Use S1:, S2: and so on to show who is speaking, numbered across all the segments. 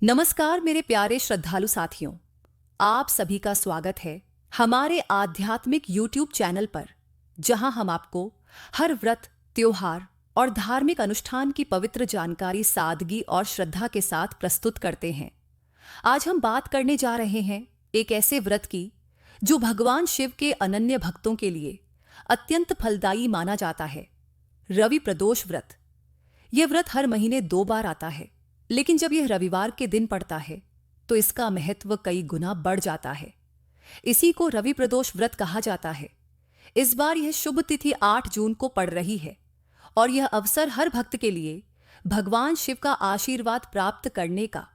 S1: नमस्कार मेरे प्यारे श्रद्धालु साथियों, आप सभी का स्वागत है हमारे आध्यात्मिक YouTube चैनल पर, जहां हम आपको हर व्रत, त्योहार और धार्मिक अनुष्ठान की पवित्र जानकारी सादगी और श्रद्धा के साथ प्रस्तुत करते हैं। आज हम बात करने जा रहे हैं एक ऐसे व्रत की जो भगवान शिव के अनन्य भक्तों के लिए अत्यंत फलदायी माना जाता है, रवि प्रदोष व्रत। यह व्रत हर महीने 2 बार आता है, लेकिन जब यह रविवार के दिन पड़ता है तो इसका महत्व कई गुना बढ़ जाता है। इसी को रवि प्रदोष व्रत कहा जाता है। इस बार यह शुभ तिथि 8 जून को पड़ रही है और यह अवसर हर भक्त के लिए भगवान शिव का आशीर्वाद प्राप्त करने का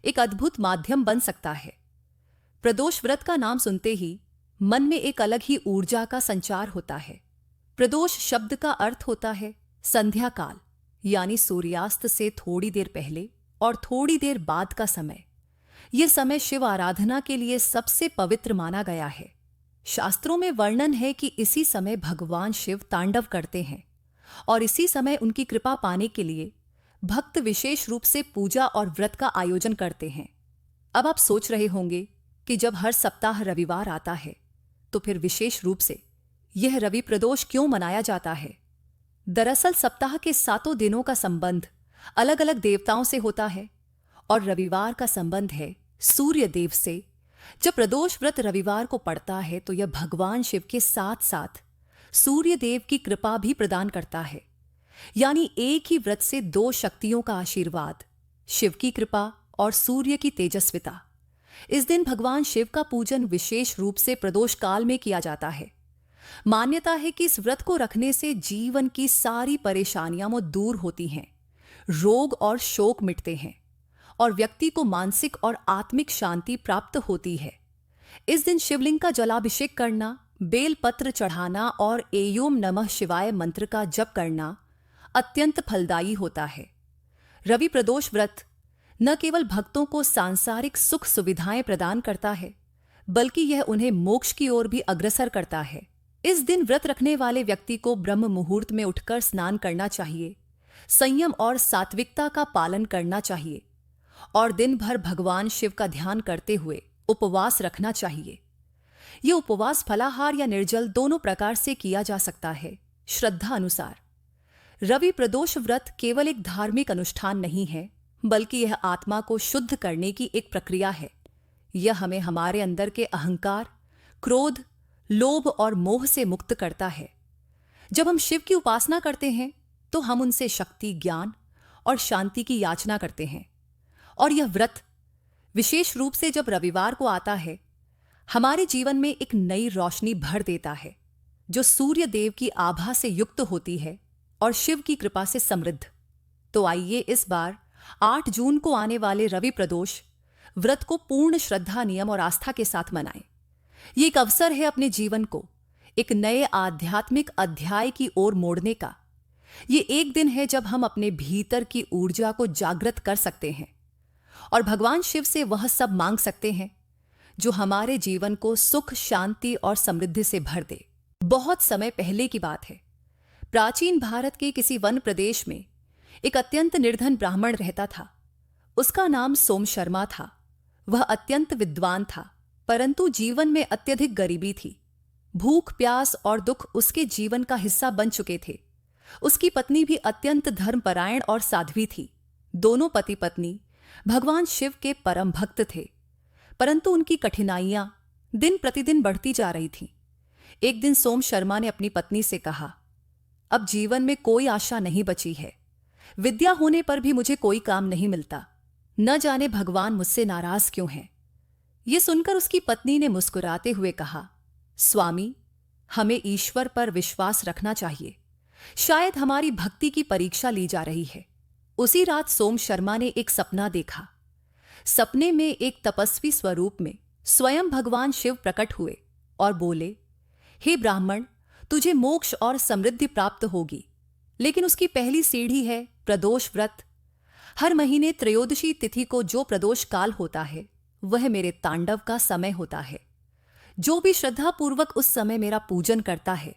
S1: एक अद्भुत माध्यम बन सकता है। प्रदोष व्रत का नाम सुनते ही मन में एक अलग ही ऊर्जा का संचार होता है। प्रदोष शब्द का अर्थ होता है संध्या काल, यानी सूर्यास्त से थोड़ी देर पहले और थोड़ी देर बाद का समय। यह समय शिव आराधना के लिए सबसे पवित्र माना गया है। शास्त्रों में वर्णन है कि इसी समय भगवान शिव तांडव करते हैं और इसी समय उनकी कृपा पाने के लिए भक्त विशेष रूप से पूजा और व्रत का आयोजन करते हैं। अब आप सोच रहे होंगे कि जब हर सप्ताह रविवार आता है तो फिर विशेष रूप से यह रवि प्रदोष क्यों मनाया जाता है। दरअसल सप्ताह के 7 दिनों का संबंध अलग अलग देवताओं से होता है और रविवार का संबंध है सूर्य देव से। जब प्रदोष व्रत रविवार को पड़ता है तो यह भगवान शिव के साथ साथ सूर्य देव की कृपा भी प्रदान करता है, यानी एक ही व्रत से 2 शक्तियों का आशीर्वाद, शिव की कृपा और सूर्य की तेजस्विता। इस दिन भगवान शिव का पूजन विशेष रूप से प्रदोष काल में किया जाता है। मान्यता है कि इस व्रत को रखने से जीवन की सारी परेशानियां दूर होती हैं, रोग और शोक मिटते हैं और व्यक्ति को मानसिक और आत्मिक शांति प्राप्त होती है। इस दिन शिवलिंग का जलाभिषेक करना, बेलपत्र चढ़ाना और एयोम नमः शिवाय मंत्र का जप करना अत्यंत फलदायी होता है। रवि प्रदोष व्रत न केवल भक्तों को सांसारिक सुख सुविधाएं प्रदान करता है, बल्कि यह उन्हें मोक्ष की ओर भी अग्रसर करता है। इस दिन व्रत रखने वाले व्यक्ति को ब्रह्म मुहूर्त में उठकर स्नान करना चाहिए, संयम और सात्विकता का पालन करना चाहिए और दिन भर भगवान शिव का ध्यान करते हुए उपवास रखना चाहिए। यह उपवास फलाहार या निर्जल दोनों प्रकार से किया जा सकता है, श्रद्धा अनुसार। रवि प्रदोष व्रत केवल एक धार्मिक अनुष्ठान नहीं है, बल्कि यह आत्मा को शुद्ध करने की एक प्रक्रिया है। यह हमें हमारे अंदर के अहंकार, क्रोध, लोभ और मोह से मुक्त करता है। जब हम शिव की उपासना करते हैं तो हम उनसे शक्ति, ज्ञान और शांति की याचना करते हैं। और यह व्रत विशेष रूप से जब रविवार को आता है, हमारे जीवन में एक नई रोशनी भर देता है, जो सूर्य देव की आभा से युक्त होती है और शिव की कृपा से समृद्ध। तो आइए इस बार 8 जून को आने वाले रवि प्रदोष व्रत को पूर्ण श्रद्धा, नियम और आस्था के साथ मनाएं। ये एक अवसर है अपने जीवन को एक नए आध्यात्मिक अध्याय की ओर मोड़ने का। ये एक दिन है जब हम अपने भीतर की ऊर्जा को जागृत कर सकते हैं और भगवान शिव से वह सब मांग सकते हैं जो हमारे जीवन को सुख, शांति और समृद्धि से भर दे। बहुत समय पहले की बात है। प्राचीन भारत के किसी वन प्रदेश में एक अत्यंत निर्धन ब्राह्मण रहता था। उसका नाम सोम शर्मा था। वह अत्यंत विद्वान था, परंतु जीवन में अत्यधिक गरीबी थी। भूख, प्यास और दुख उसके जीवन का हिस्सा बन चुके थे। उसकी पत्नी भी अत्यंत धर्मपरायण और साध्वी थी। दोनों पति पत्नी भगवान शिव के परम भक्त थे, परंतु उनकी कठिनाइयां दिन प्रतिदिन बढ़ती जा रही थीं। एक दिन सोम शर्मा ने अपनी पत्नी से कहा, अब जीवन में कोई आशा नहीं बची है। विद्या होने पर भी मुझे कोई काम नहीं मिलता। न जाने भगवान मुझसे नाराज क्यों हैं। यह सुनकर उसकी पत्नी ने मुस्कुराते हुए कहा, स्वामी, हमें ईश्वर पर विश्वास रखना चाहिए। शायद हमारी भक्ति की परीक्षा ली जा रही है। उसी रात सोम शर्मा ने एक सपना देखा। सपने में एक तपस्वी स्वरूप में स्वयं भगवान शिव प्रकट हुए और बोले, हे ब्राह्मण, तुझे मोक्ष और समृद्धि प्राप्त होगी, लेकिन उसकी पहली सीढ़ी है प्रदोष व्रत। हर महीने त्रयोदशी तिथि को जो प्रदोष काल होता है, वह मेरे तांडव का समय होता है। जो भी श्रद्धापूर्वक उस समय मेरा पूजन करता है,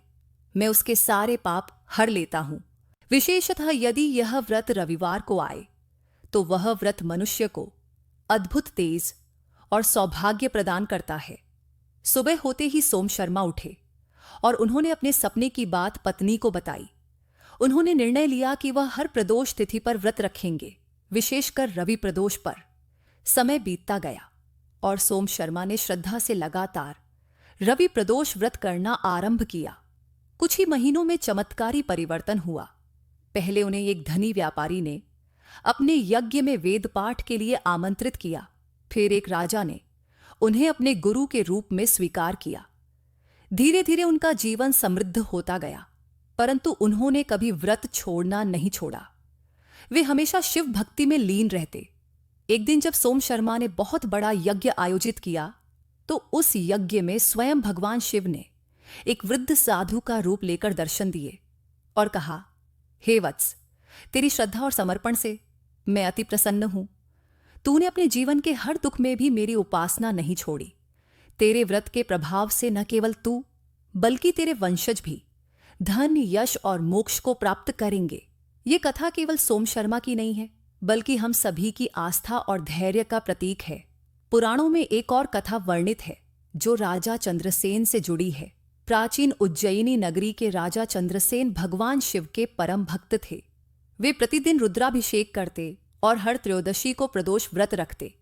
S1: मैं उसके सारे पाप हर लेता हूं। विशेषतः यदि यह व्रत रविवार को आए तो वह व्रत मनुष्य को अद्भुत तेज और सौभाग्य प्रदान करता है। सुबह होते ही सोम शर्मा उठे और उन्होंने अपने सपने की बात पत्नी को बताई। उन्होंने निर्णय लिया कि वह हर प्रदोष तिथि पर व्रत रखेंगे, विशेषकर रवि प्रदोष पर। समय बीतता गया और सोम शर्मा ने श्रद्धा से लगातार रवि प्रदोष व्रत करना आरंभ किया। कुछ ही महीनों में चमत्कारी परिवर्तन हुआ। पहले उन्हें एक धनी व्यापारी ने अपने यज्ञ में वेद पाठ के लिए आमंत्रित किया। फिर एक राजा ने उन्हें अपने गुरु के रूप में स्वीकार किया। धीरे धीरे उनका जीवन समृद्ध होता गया, परंतु उन्होंने कभी व्रत छोड़ना नहीं छोड़ा। वे हमेशा शिव भक्ति में लीन रहते। एक दिन जब सोम शर्मा ने बहुत बड़ा यज्ञ आयोजित किया, तो उस यज्ञ में स्वयं भगवान शिव ने एक वृद्ध साधु का रूप लेकर दर्शन दिए और कहा, हे वत्स, तेरी श्रद्धा और समर्पण से मैं अति प्रसन्न हूं। तूने अपने जीवन के हर दुख में भी मेरी उपासना नहीं छोड़ी। तेरे व्रत के प्रभाव से न केवल तू बल्कि तेरे वंशज भी धन, यश और मोक्ष को प्राप्त करेंगे। ये कथा केवल सोम शर्मा की नहीं है, बल्कि हम सभी की आस्था और धैर्य का प्रतीक है। पुराणों में एक और कथा वर्णित है जो राजा चंद्रसेन से जुड़ी है। प्राचीन उज्जैनी नगरी के राजा चंद्रसेन भगवान शिव के परम भक्त थे। वे प्रतिदिन रुद्राभिषेक करते और हर त्रयोदशी को प्रदोष व्रत रखते।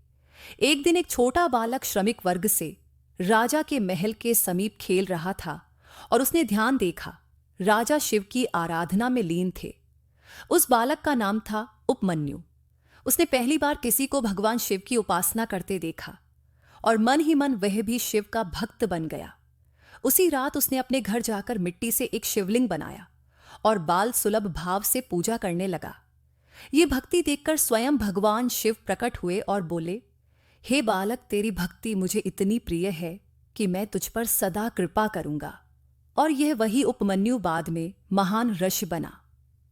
S1: एक दिन एक छोटा बालक श्रमिक वर्ग से राजा के महल के समीप खेल रहा था और उसने ध्यान देखा राजा शिव की आराधना में लीन थे। उस बालक का नाम था उपमन्यु। उसने पहली बार किसी को भगवान शिव की उपासना करते देखा और मन ही मन वह भी शिव का भक्त बन गया। उसी रात उसने अपने घर जाकर मिट्टी से एक शिवलिंग बनाया और बाल सुलभ भाव से पूजा करने लगा। ये भक्ति देखकर स्वयं भगवान शिव प्रकट हुए और बोले, हे बालक, तेरी भक्ति मुझे इतनी प्रिय है कि मैं तुझ पर सदा कृपा करूंगा। और यह वही उपमन्यु बाद में महान ऋषि बना।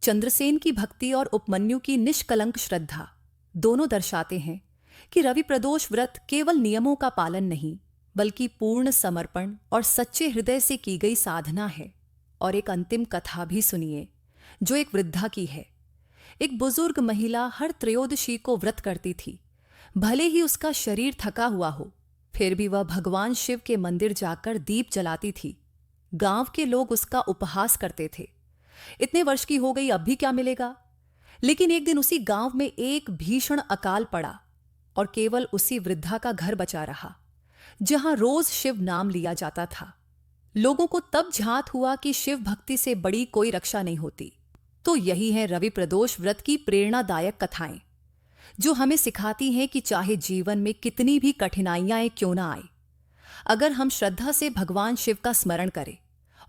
S1: चंद्रसेन की भक्ति और उपमन्यु की निष्कलंक श्रद्धा दोनों दर्शाते हैं कि रवि प्रदोष व्रत केवल नियमों का पालन नहीं, बल्कि पूर्ण समर्पण और सच्चे हृदय से की गई साधना है। और एक अंतिम कथा भी सुनिए जो एक वृद्धा की है। एक बुजुर्ग महिला हर त्रयोदशी को व्रत करती थी। भले ही उसका शरीर थका हुआ हो, फिर भी वह भगवान शिव के मंदिर जाकर दीप जलाती थी। गांव के लोग उसका उपहास करते थे, इतने वर्ष की हो गई, अब भी क्या मिलेगा। लेकिन एक दिन उसी गांव में एक भीषण अकाल पड़ा और केवल उसी वृद्धा का घर बचा रहा जहां रोज शिव नाम लिया जाता था। लोगों को तब झांत हुआ कि शिव भक्ति से बड़ी कोई रक्षा नहीं होती। तो यही है रवि प्रदोष व्रत की प्रेरणादायक कथाएं, जो हमें सिखाती हैं कि चाहे जीवन में कितनी भी कठिनाइयां क्यों ना आए, अगर हम श्रद्धा से भगवान शिव का स्मरण करें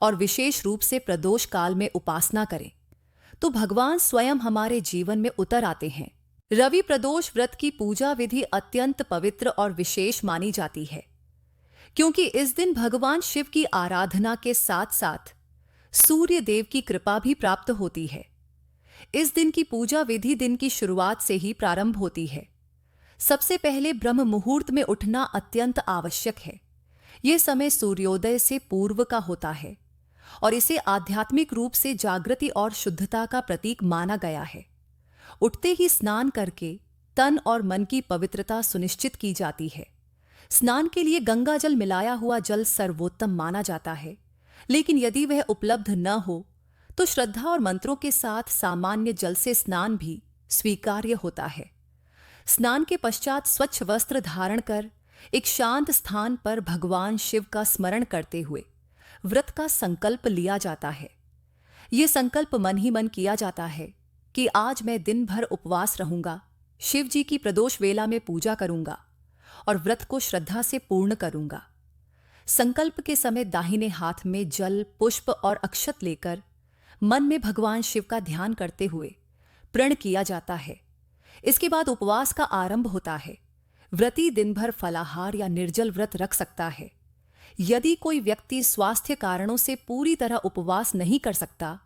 S1: और विशेष रूप से प्रदोष काल में उपासना करें, तो भगवान स्वयं हमारे जीवन में उतर आते हैं। रवि प्रदोष व्रत की पूजा विधि अत्यंत पवित्र और विशेष मानी जाती है, क्योंकि इस दिन भगवान शिव की आराधना के साथ साथ सूर्य देव की कृपा भी प्राप्त होती है। इस दिन की पूजा विधि दिन की शुरुआत से ही प्रारंभ होती है। सबसे पहले ब्रह्म मुहूर्त में उठना अत्यंत आवश्यक है। यह समय सूर्योदय से पूर्व का होता है और इसे आध्यात्मिक रूप से जागृति और शुद्धता का प्रतीक माना गया है। उठते ही स्नान करके तन और मन की पवित्रता सुनिश्चित की जाती है। स्नान के लिए गंगा जल मिलाया हुआ जल सर्वोत्तम माना जाता है, लेकिन यदि वह उपलब्ध न हो तो श्रद्धा और मंत्रों के साथ सामान्य जल से स्नान भी स्वीकार्य होता है। स्नान के पश्चात स्वच्छ वस्त्र धारण कर एक शांत स्थान पर भगवान शिव का स्मरण करते हुए व्रत का संकल्प लिया जाता है। यह संकल्प मन ही मन किया जाता है कि आज मैं दिन भर उपवास रहूंगा, शिव जी की प्रदोष वेला में पूजा करूंगा और व्रत को श्रद्धा से पूर्ण करूंगा। संकल्प के समय दाहिने हाथ में जल, पुष्प और अक्षत लेकर मन में भगवान शिव का ध्यान करते हुए प्रण किया जाता है। इसके बाद उपवास का आरंभ होता है। व्रती दिन भर फलाहार या निर्जल व्रत रख सकता है। यदि कोई व्यक्ति स्वास्थ्य कारणों से पूरी तरह उपवास नहीं कर सकता,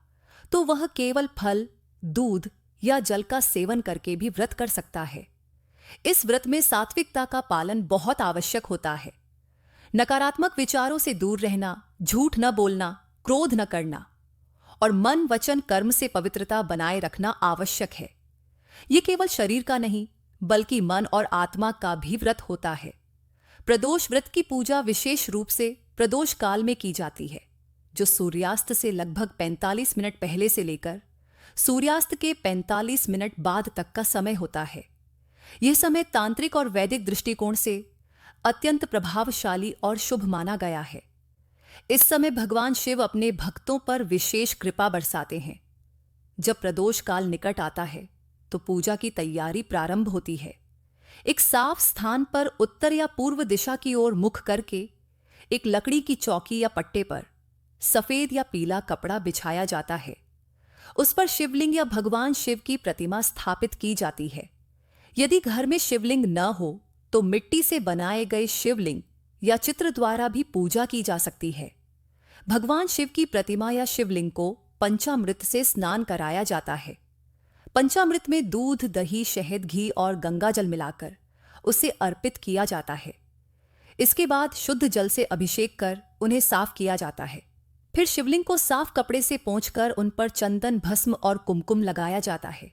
S1: तो वह केवल फल, दूध या जल का सेवन करके भी व्रत कर सकता है। इस व्रत में सात्विकता का पालन बहुत आवश्यक होता है। नकारात्मक विचारों से दूर रहना, झूठ न बोलना, क्रोध न करना और मन, वचन, कर्म से पवित्रता बनाए रखना आवश्यक है। ये केवल शरीर का नहीं, बल्कि मन और आत्मा का भी व्रत होता है। प्रदोष व्रत की पूजा विशेष रूप से प्रदोष काल में की जाती है, जो सूर्यास्त से लगभग 45 मिनट पहले से लेकर सूर्यास्त के 45 मिनट बाद तक का समय होता है। यह समय तांत्रिक और वैदिक दृष्टिकोण से अत्यंत प्रभावशाली और शुभ माना गया है। इस समय भगवान शिव अपने भक्तों पर विशेष कृपा बरसाते हैं। जब प्रदोष काल निकट आता है तो पूजा की तैयारी प्रारंभ होती है। एक साफ स्थान पर उत्तर या पूर्व दिशा की ओर मुख करके एक लकड़ी की चौकी या पट्टे पर सफेद या पीला कपड़ा बिछाया जाता है। उस पर शिवलिंग या भगवान शिव की प्रतिमा स्थापित की जाती है। यदि घर में शिवलिंग न हो तो मिट्टी से बनाए गए शिवलिंग या चित्र द्वारा भी पूजा की जा सकती है। भगवान शिव की प्रतिमा या शिवलिंग को पंचामृत से स्नान कराया जाता है। पंचामृत में दूध, दही, शहद, घी और गंगा जल मिलाकर उसे अर्पित किया जाता है। इसके बाद शुद्ध जल से अभिषेक कर उन्हें साफ किया जाता है। फिर शिवलिंग को साफ कपड़े से पोंछकर उन पर चंदन, भस्म और कुमकुम लगाया जाता है।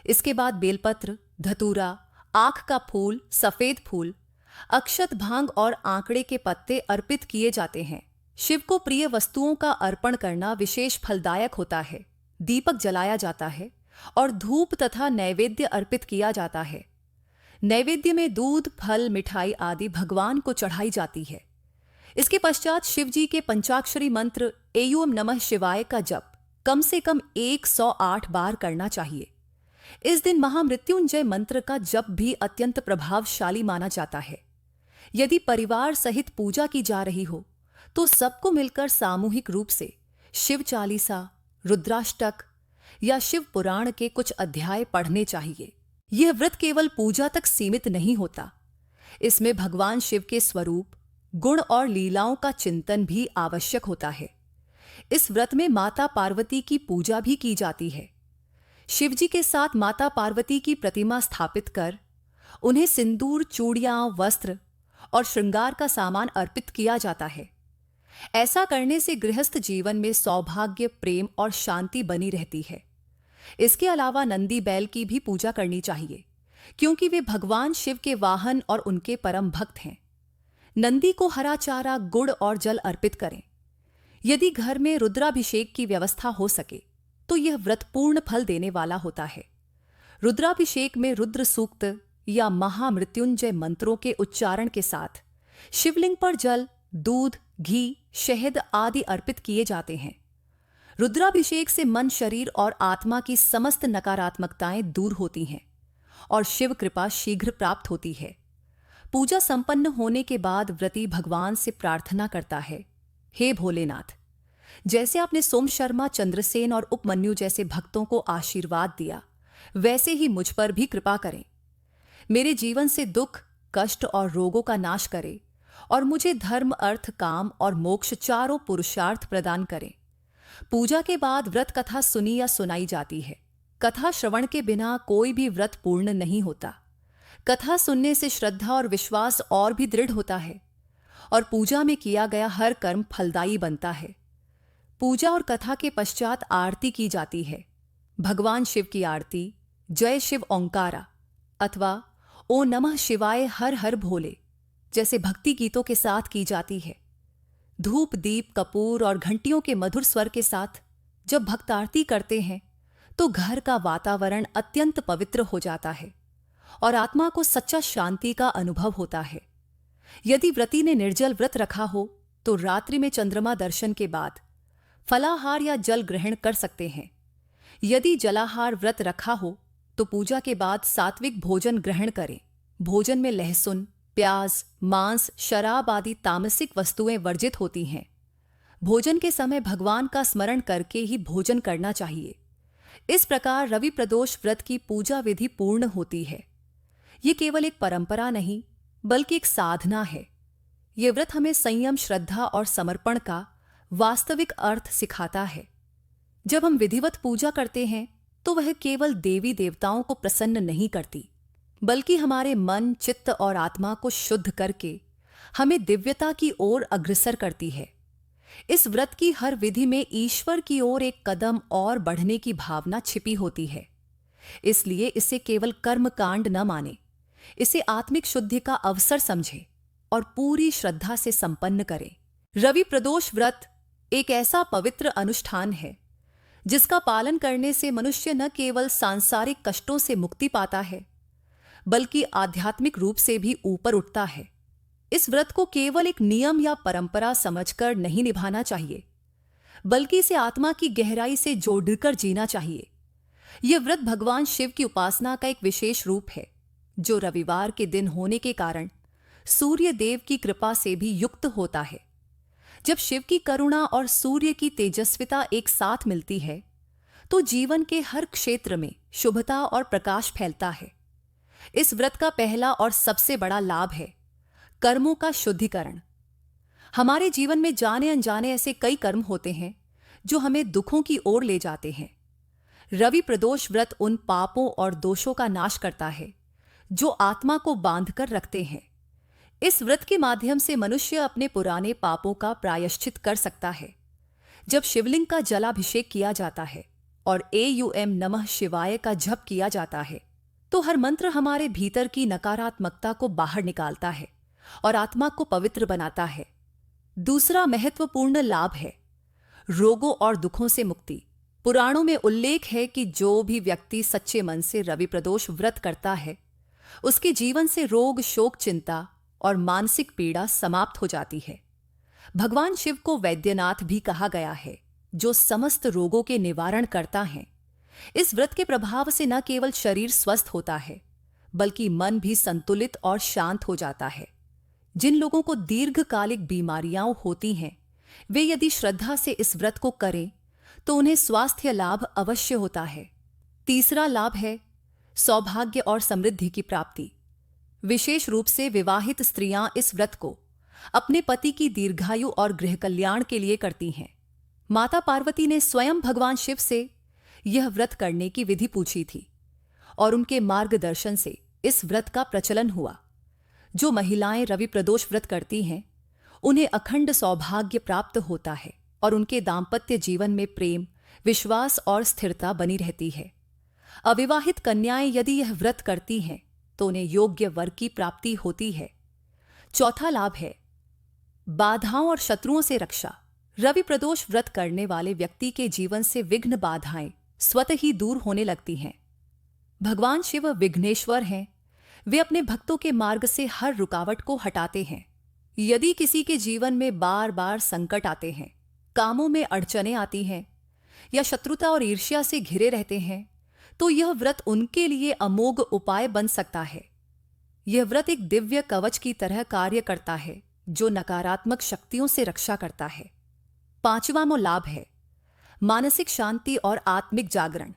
S1: इसके बाद बेलपत्र, धतूरा, आँख का फूल, सफेद फूल, अक्षत, भांग और आंकड़े के पत्ते अर्पित किए जाते हैं। शिव को प्रिय वस्तुओं का अर्पण करना विशेष फलदायक होता है। दीपक जलाया जाता है और धूप तथा नैवेद्य अर्पित किया जाता है। नैवेद्य में दूध, फल, मिठाई आदि भगवान को चढ़ाई जाती है। इसके पश्चात शिव जी के पंचाक्षरी मंत्र एयूम नमः शिवाय का जप कम से कम 108 बार करना चाहिए। इस दिन महामृत्युंजय मंत्र का जप भी अत्यंत प्रभावशाली माना जाता है। यदि परिवार सहित पूजा की जा रही हो तो सबको मिलकर सामूहिक रूप से शिव चालीसा, रुद्राष्टक या शिव पुराण के कुछ अध्याय पढ़ने चाहिए। यह व्रत केवल पूजा तक सीमित नहीं होता। इसमें भगवान शिव के स्वरूप, गुण और लीलाओं का चिंतन भी आवश्यक होता है। इस व्रत में माता पार्वती की पूजा भी की जाती है। शिवजी के साथ माता पार्वती की प्रतिमा स्थापित कर उन्हें सिंदूर, चूड़ियां, वस्त्र और श्रृंगार का सामान अर्पित किया जाता है। ऐसा करने से गृहस्थ जीवन में सौभाग्य, प्रेम और शांति बनी रहती है। इसके अलावा नंदी बैल की भी पूजा करनी चाहिए, क्योंकि वे भगवान शिव के वाहन और उनके परम भक्त हैं। नंदी को हरा चारा, गुड़ और जल अर्पित करें। यदि घर में रुद्राभिषेक की व्यवस्था हो सके तो यह व्रत पूर्ण फल देने वाला होता है। रुद्राभिषेक में रुद्र सूक्त या महामृत्युंजय मंत्रों के उच्चारण के साथ शिवलिंग पर जल, दूध, घी, शहद आदि अर्पित किए जाते हैं। रुद्राभिषेक से मन, शरीर और आत्मा की समस्त नकारात्मकताएं दूर होती हैं और शिव कृपा शीघ्र प्राप्त होती है। पूजा संपन्न होने के बाद व्रती भगवान से प्रार्थना करता है, हे भोलेनाथ, जैसे आपने सोम शर्मा, चंद्रसेन और उपमन्यु जैसे भक्तों को आशीर्वाद दिया, वैसे ही मुझ पर भी कृपा करें। मेरे जीवन से दुख, कष्ट और रोगों का नाश करें और मुझे धर्म, अर्थ, काम और मोक्ष चारों पुरुषार्थ प्रदान करें। पूजा के बाद व्रत कथा सुनी या सुनाई जाती है। कथा श्रवण के बिना कोई भी व्रत पूर्ण नहीं होता। कथा सुनने से श्रद्धा और विश्वास और भी दृढ़ होता है और पूजा में किया गया हर कर्म फलदायी बनता है। पूजा और कथा के पश्चात आरती की जाती है। भगवान शिव की आरती जय शिव ओंकारा अथवा ओ नमः शिवाय हर हर भोले जैसे भक्ति गीतों के साथ की जाती है। धूप, दीप, कपूर और घंटियों के मधुर स्वर के साथ जब भक्त आरती करते हैं तो घर का वातावरण अत्यंत पवित्र हो जाता है और आत्मा को सच्चा शांति का अनुभव होता है। यदि व्रती ने निर्जल व्रत रखा हो तो रात्रि में चंद्रमा दर्शन के बाद फलाहार या जल ग्रहण कर सकते हैं। यदि जलाहार व्रत रखा हो तो पूजा के बाद सात्विक भोजन ग्रहण करें। भोजन में लहसुन, प्याज, मांस, शराब आदि तामसिक वस्तुएं वर्जित होती हैं। भोजन के समय भगवान का स्मरण करके ही भोजन करना चाहिए। इस प्रकार रवि प्रदोष व्रत की पूजा विधि पूर्ण होती है। ये केवल एक परंपरा नहीं बल्कि एक साधना है। ये व्रत हमें संयम, श्रद्धा और समर्पण का वास्तविक अर्थ सिखाता है। जब हम विधिवत पूजा करते हैं तो वह केवल देवी देवताओं को प्रसन्न नहीं करती, बल्कि हमारे मन, चित्त और आत्मा को शुद्ध करके हमें दिव्यता की ओर अग्रसर करती है। इस व्रत की हर विधि में ईश्वर की ओर एक कदम और बढ़ने की भावना छिपी होती है। इसलिए इसे केवल कर्म कांड न माने, इसे आत्मिक शुद्धि का अवसर समझे और पूरी श्रद्धा से संपन्न करें। रवि प्रदोष व्रत एक ऐसा पवित्र अनुष्ठान है जिसका पालन करने से मनुष्य न केवल सांसारिक कष्टों से मुक्ति पाता है, बल्कि आध्यात्मिक रूप से भी ऊपर उठता है। इस व्रत को केवल एक नियम या परंपरा समझकर नहीं निभाना चाहिए, बल्कि इसे आत्मा की गहराई से जोड़कर जीना चाहिए। यह व्रत भगवान शिव की उपासना का एक विशेष रूप है, जो रविवार के दिन होने के कारण सूर्य देव की कृपा से भी युक्त होता है। जब शिव की करुणा और सूर्य की तेजस्विता एक साथ मिलती है, तो जीवन के हर क्षेत्र में शुभता और प्रकाश फैलता है। इस व्रत का पहला और सबसे बड़ा लाभ है कर्मों का शुद्धिकरण। हमारे जीवन में जाने अनजाने ऐसे कई कर्म होते हैं जो हमें दुखों की ओर ले जाते हैं। रवि प्रदोष व्रत उन पापों और दोषों का नाश करता है जो आत्मा को बांधकर रखते हैं। इस व्रत के माध्यम से मनुष्य अपने पुराने पापों का प्रायश्चित कर सकता है। जब शिवलिंग का जलाभिषेक किया जाता है और एयूएम नमः शिवाय का जप किया जाता है, तो हर मंत्र हमारे भीतर की नकारात्मकता को बाहर निकालता है और आत्मा को पवित्र बनाता है। दूसरा महत्वपूर्ण लाभ है रोगों और दुखों से मुक्ति। पुराणों में उल्लेख है कि जो भी व्यक्ति सच्चे मन से रवि प्रदोष व्रत करता है, उसके जीवन से रोग, शोक, चिंता और मानसिक पीड़ा समाप्त हो जाती है। भगवान शिव को वैद्यनाथ भी कहा गया है, जो समस्त रोगों के निवारण करता है। इस व्रत के प्रभाव से न केवल शरीर स्वस्थ होता है, बल्कि मन भी संतुलित और शांत हो जाता है। जिन लोगों को दीर्घकालिक बीमारियां होती हैं, वे यदि श्रद्धा से इस व्रत को करें तो उन्हें स्वास्थ्य लाभ अवश्य होता है। तीसरा लाभ है सौभाग्य और समृद्धि की प्राप्ति। विशेष रूप से विवाहित स्त्रियां इस व्रत को अपने पति की दीर्घायु और गृह कल्याण के लिए करती हैं। माता पार्वती ने स्वयं भगवान शिव से यह व्रत करने की विधि पूछी थी और उनके मार्गदर्शन से इस व्रत का प्रचलन हुआ। जो महिलाएं रवि प्रदोष व्रत करती हैं, उन्हें अखंड सौभाग्य प्राप्त होता है और उनके दाम्पत्य जीवन में प्रेम, विश्वास और स्थिरता बनी रहती है। अविवाहित कन्याएं यदि यह व्रत करती हैं तो उन्हें योग्य वर की प्राप्ति होती है। चौथा लाभ है बाधाओं और शत्रुओं से रक्षा। रवि प्रदोष व्रत करने वाले व्यक्ति के जीवन से विघ्न बाधाएं स्वतः ही दूर होने लगती हैं। भगवान शिव विघ्नेश्वर हैं। वे अपने भक्तों के मार्ग से हर रुकावट को हटाते हैं। यदि किसी के जीवन में बार बार संकट आते हैं, कामों में अड़चनें आती हैं या शत्रुता और ईर्ष्या से घिरे रहते हैं, तो यह व्रत उनके लिए अमोघ उपाय बन सकता है। यह व्रत एक दिव्य कवच की तरह कार्य करता है, जो नकारात्मक शक्तियों से रक्षा करता है। पांचवां लाभ है मानसिक शांति और आत्मिक जागरण।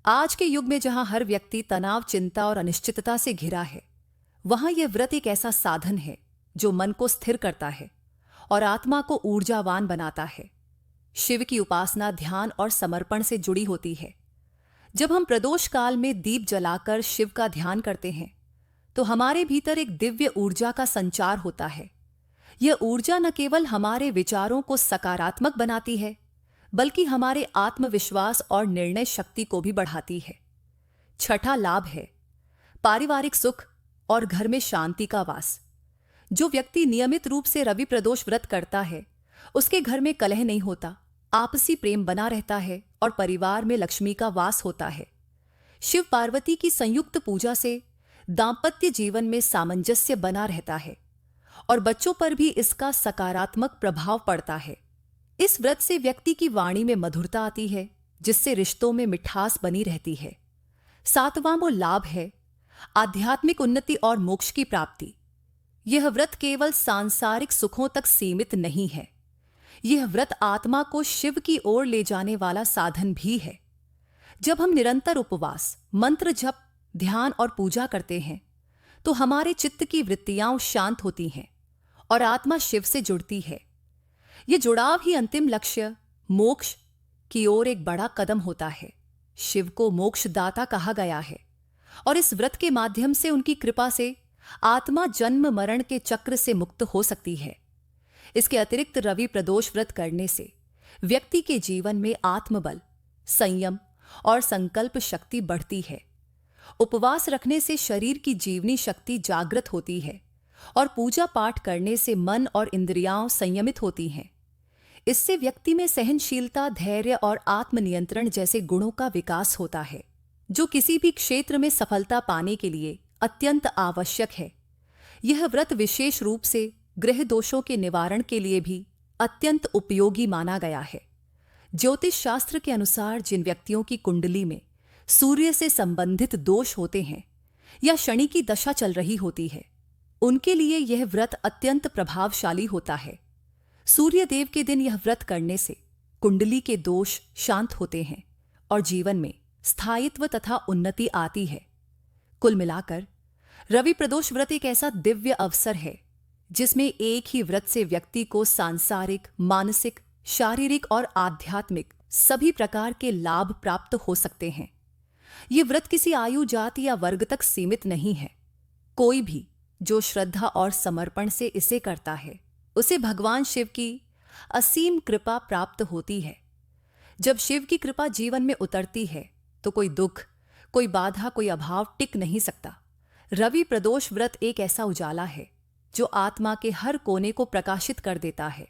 S1: आज के युग में जहां हर व्यक्ति तनाव, चिंता और अनिश्चितता से घिरा है, वहां यह व्रत एक ऐसा साधन है जो मन को स्थिर करता है और आत्मा को ऊर्जावान बनाता है। शिव की उपासना ध्यान और समर्पण से जुड़ी होती है। जब हम प्रदोष काल में दीप जलाकर शिव का ध्यान करते हैं, तो हमारे भीतर एक दिव्य ऊर्जा का संचार होता है। यह ऊर्जा न केवल हमारे विचारों को सकारात्मक बनाती है, बल्कि हमारे आत्मविश्वास और निर्णय शक्ति को भी बढ़ाती है। छठा लाभ है पारिवारिक सुख और घर में शांति का वास। जो व्यक्ति नियमित रूप से रवि प्रदोष व्रत करता है, उसके घर में कलह नहीं होता, आपसी प्रेम बना रहता है और परिवार में लक्ष्मी का वास होता है। शिव पार्वती की संयुक्त पूजा से दाम्पत्य जीवन में सामंजस्य बना रहता है और बच्चों पर भी इसका सकारात्मक प्रभाव पड़ता है। इस व्रत से व्यक्ति की वाणी में मधुरता आती है, जिससे रिश्तों में मिठास बनी रहती है। सातवां लाभ है आध्यात्मिक उन्नति और मोक्ष की प्राप्ति। यह व्रत केवल सांसारिक सुखों तक सीमित नहीं है। यह व्रत आत्मा को शिव की ओर ले जाने वाला साधन भी है। जब हम निरंतर उपवास, मंत्र जप, ध्यान और पूजा करते हैं, तो हमारे चित्त की वृत्तियां शांत होती हैं और आत्मा शिव से जुड़ती है। यह जुड़ाव ही अंतिम लक्ष्य मोक्ष की ओर एक बड़ा कदम होता है। शिव को मोक्षदाता कहा गया है और इस व्रत के माध्यम से उनकी कृपा से आत्मा जन्म मरण के चक्र से मुक्त हो सकती है। इसके अतिरिक्त रवि प्रदोष व्रत करने से व्यक्ति के जीवन में आत्मबल, संयम और संकल्प शक्ति बढ़ती है उपवास रखने से शरीर की जीवनी शक्ति जागृत होती है और पूजा पाठ करने से मन और इंद्रियां संयमित होती हैं। इससे व्यक्ति में सहनशीलता, धैर्य और आत्मनियंत्रण जैसे गुणों का विकास होता है, जो किसी भी क्षेत्र में सफलता पाने के लिए अत्यंत आवश्यक है। यह व्रत विशेष रूप से ग्रह दोषों के निवारण के लिए भी अत्यंत उपयोगी माना गया है। ज्योतिष शास्त्र के अनुसार जिन व्यक्तियों की कुंडली में सूर्य से संबंधित दोष होते हैं या शनि की दशा चल रही होती है, उनके लिए यह व्रत अत्यंत प्रभावशाली होता है। सूर्य देव के दिन यह व्रत करने से कुंडली के दोष शांत होते हैं और जीवन में स्थायित्व तथा उन्नति आती है। कुल मिलाकर रवि प्रदोष व्रत एक ऐसा दिव्य अवसर है जिसमें एक ही व्रत से व्यक्ति को सांसारिक, मानसिक, शारीरिक और आध्यात्मिक सभी प्रकार के लाभ प्राप्त हो सकते हैं। ये व्रत किसी आयु, जाति या वर्ग तक सीमित नहीं है। कोई भी जो श्रद्धा और समर्पण से इसे करता है, उसे भगवान शिव की असीम कृपा प्राप्त होती है। जब शिव की कृपा जीवन में उतरती है तो कोई दुख, कोई बाधा, कोई अभाव टिक नहीं सकता। रवि प्रदोष व्रत एक ऐसा उजाला है जो आत्मा के हर कोने को प्रकाशित कर देता है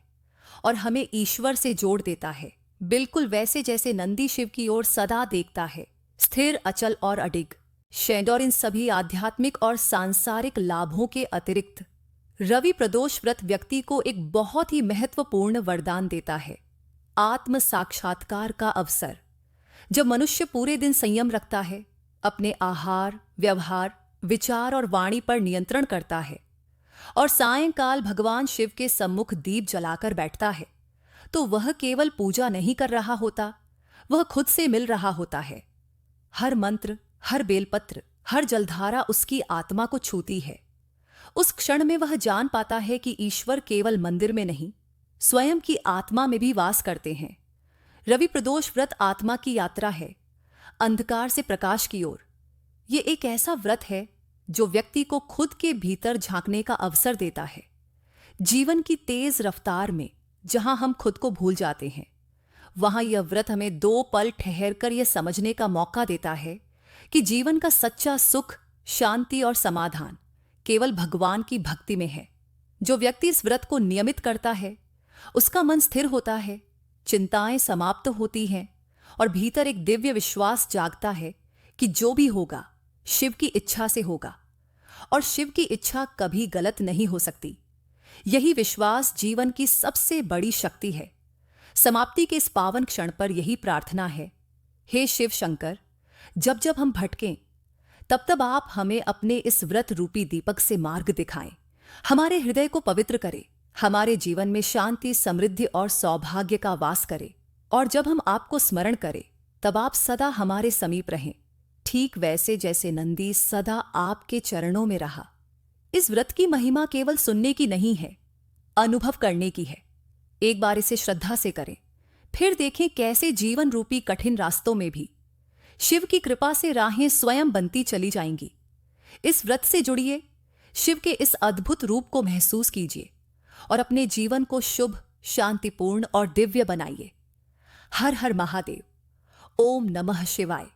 S1: और हमें ईश्वर से जोड़ देता है, बिल्कुल वैसे जैसे नंदी शिव की ओर सदा देखता है, स्थिर, अचल और अडिग। शैड और इन सभी आध्यात्मिक और सांसारिक लाभों के अतिरिक्त रवि प्रदोष व्रत व्यक्ति को एक बहुत ही महत्वपूर्ण वरदान देता है, आत्म साक्षात्कार का अवसर। जब मनुष्य पूरे दिन संयम रखता है, अपने आहार, व्यवहार, विचार और वाणी पर नियंत्रण करता है और सायंकाल भगवान शिव के सम्मुख दीप जलाकर बैठता है, तो वह केवल पूजा नहीं कर रहा होता, वह खुद से मिल रहा होता है। हर मंत्र, हर बेलपत्र, हर जलधारा उसकी आत्मा को छूती है। उस क्षण में वह जान पाता है कि ईश्वर केवल मंदिर में नहीं, स्वयं की आत्मा में भी वास करते हैं। रवि प्रदोष व्रत आत्मा की यात्रा है, अंधकार से प्रकाश की ओर। ये एक ऐसा व्रत है जो व्यक्ति को खुद के भीतर झांकने का अवसर देता है। जीवन की तेज रफ्तार में जहां हम खुद को भूल जाते हैं, वहां यह व्रत हमें 2 पल ठहरकर यह समझने का मौका देता है कि जीवन का सच्चा सुख, शांति और समाधान केवल भगवान की भक्ति में है। जो व्यक्ति इस व्रत को नियमित करता है, उसका मन स्थिर होता है, चिंताएं समाप्त होती हैं और भीतर एक दिव्य विश्वास जागता है कि जो भी होगा शिव की इच्छा से होगा और शिव की इच्छा कभी गलत नहीं हो सकती। यही विश्वास जीवन की सबसे बड़ी शक्ति है। समाप्ति के इस पावन क्षण पर यही प्रार्थना है, हे शिव शंकर, जब जब हम भटकें तब तब आप हमें अपने इस व्रत रूपी दीपक से मार्ग दिखाएं, हमारे हृदय को पवित्र करें, हमारे जीवन में शांति, समृद्धि और सौभाग्य का वास करें। और जब हम आपको स्मरण करें तब आप सदा हमारे समीप रहें, ठीक वैसे जैसे नंदी सदा आपके चरणों में रहा। इस व्रत की महिमा केवल सुनने की नहीं है, अनुभव करने की है। एक बार इसे श्रद्धा से करें, फिर देखें कैसे जीवन रूपी कठिन रास्तों में भी शिव की कृपा से राहें स्वयं बनती चली जाएंगी। इस व्रत से जुड़िए, शिव के इस अद्भुत रूप को महसूस कीजिए और अपने जीवन को शुभ, शांतिपूर्ण और दिव्य बनाइए। हर हर महादेव। ओम नमः शिवाय।